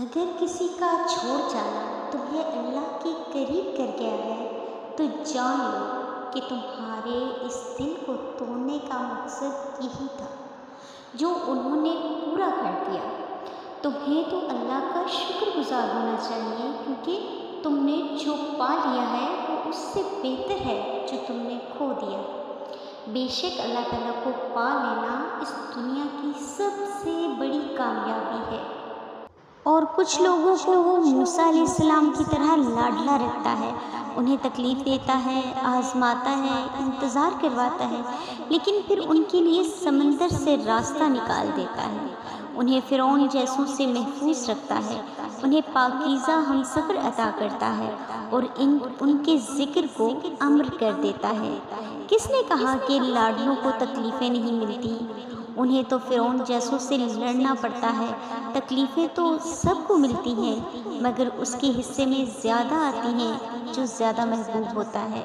اگر کسی کا چھوڑ جانا تمہیں اللہ کے قریب کر گیا ہے تو جان لو کہ تمہارے اس دل کو توڑنے کا مقصد یہی تھا جو انہوں نے پورا کر دیا۔ تمہیں تو اللہ کا شکر گزار ہونا چاہیے کیونکہ تم نے جو پا لیا ہے وہ اس سے بہتر ہے جو تم نے کھو دیا۔ بے شک اللہ تعالیٰ کو پا لینا اس دنیا کی سب سے بڑی کامیابی ہے۔ اور کچھ لوگوں کو وہ موسیٰ علیہ السلام کی طرح لاڈلا رکھتا ہے، انہیں تکلیف دیتا ہے، آزماتا ہے، انتظار کرواتا ہے، لیکن پھر ان کے لیے سمندر سے راستہ نکال دیتا ہے، انہیں فرعون جیسوں سے محفوظ رکھتا ہے، انہیں پاکیزہ ہمسفر عطا کرتا ہے اور ان کے ذکر کو امر کر دیتا ہے۔ کس نے کہا کہ لاڈلوں کو تکلیفیں نہیں ملتی؟ انہیں تو فرعون جیسوں سے لڑنا پڑتا ہے۔ تکلیفیں تو سب کو ملتی ہیں مگر اس کے حصے میں زیادہ آتی ہیں جو زیادہ محبوب ہوتا ہے۔